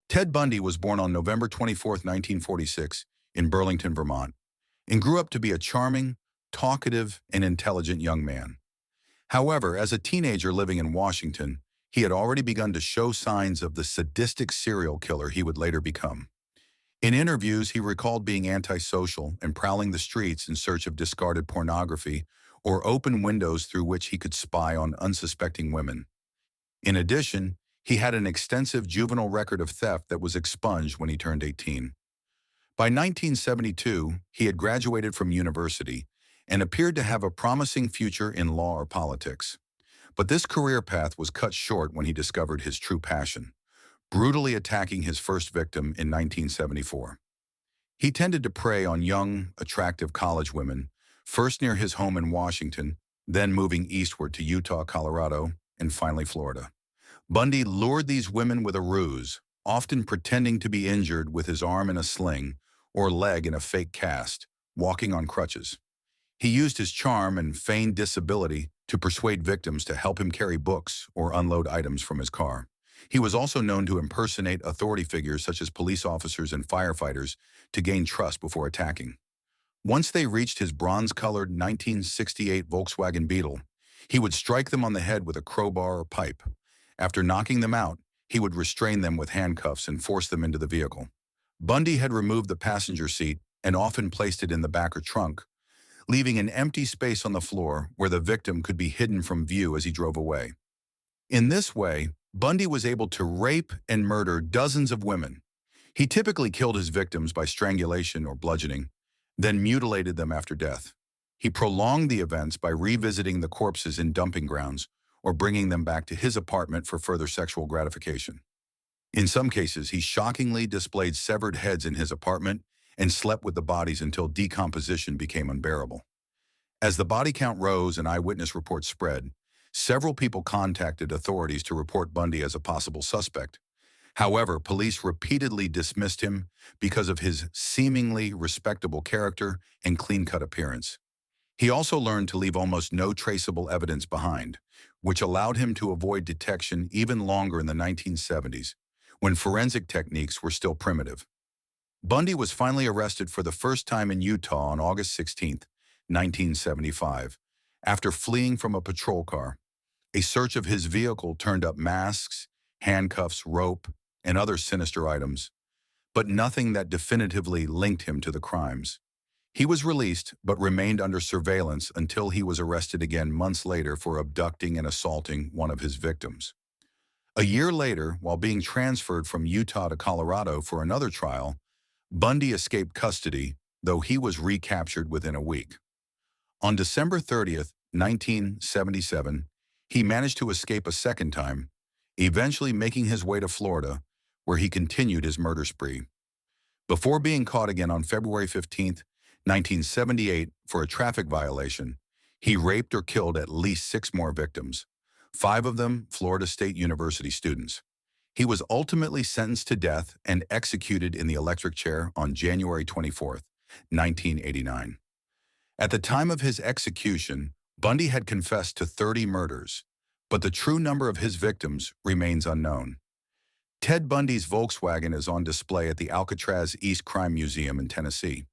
Ted Bundy was born on November 24, 1946, in Burlington, Vermont, and grew up to be a charming, talkative, and intelligent young man. However, as a teenager living in Washington, he had already begun to show signs of the sadistic serial killer he would later become. In interviews, he recalled being antisocial and prowling the streets in search of discarded pornography or open windows through which he could spy on unsuspecting women. In addition, he had an extensive juvenile record of theft that was expunged when he turned 18. By 1972, he had graduated from university and appeared to have a promising future in law or politics. But this career path was cut short when he discovered his true passion, brutally attacking his first victim in 1974. He tended to prey on young, attractive college women, first near his home in Washington, then moving eastward to Utah, Colorado, and finally Florida. Bundy lured these women with a ruse, often pretending to be injured with his arm in a sling or leg in a fake cast, walking on crutches. He used his charm and feigned disability to persuade victims to help him carry books or unload items from his car. He was also known to impersonate authority figures such as police officers and firefighters to gain trust before attacking. Once they reached his bronze-colored 1968 Volkswagen Beetle, he would strike them on the head with a crowbar or pipe. After knocking them out, he would restrain them with handcuffs and force them into the vehicle. Bundy had removed the passenger seat and often placed it in the back or trunk, leaving an empty space on the floor where the victim could be hidden from view as he drove away. In this way, Bundy was able to rape and murder dozens of women. He typically killed his victims by strangulation or bludgeoning, then mutilated them after death. He prolonged the events by revisiting the corpses in dumping grounds or bringing them back to his apartment for further sexual gratification. In some cases, he shockingly displayed severed heads in his apartment and slept with the bodies until decomposition became unbearable. As the body count rose and eyewitness reports spread, several people contacted authorities to report Bundy as a possible suspect. However, police repeatedly dismissed him because of his seemingly respectable character and clean-cut appearance. He also learned to leave almost no traceable evidence behind, which allowed him to avoid detection even longer in the 1970s, when forensic techniques were still primitive. Bundy was finally arrested for the first time in Utah on August 16, 1975, after fleeing from a patrol car. A search of his vehicle turned up masks, handcuffs, rope, and other sinister items, but nothing that definitively linked him to the crimes. He was released, but remained under surveillance until he was arrested again months later for abducting and assaulting one of his victims. A year later, while being transferred from Utah to Colorado for another trial, Bundy escaped custody, though he was recaptured within a week. On December 30th, 1977, he managed to escape a second time, eventually making his way to Florida, where he continued his murder spree. Before being caught again on February 15th, 1978, for a traffic violation, he raped or killed at least 6 more victims, 5 of them Florida State University students. He was ultimately sentenced to death and executed in the electric chair on January 24, 1989. At the time of his execution, Bundy had confessed to 30 murders, but the true number of his victims remains unknown. Ted Bundy's Volkswagen is on display at the Alcatraz East Crime Museum in Tennessee.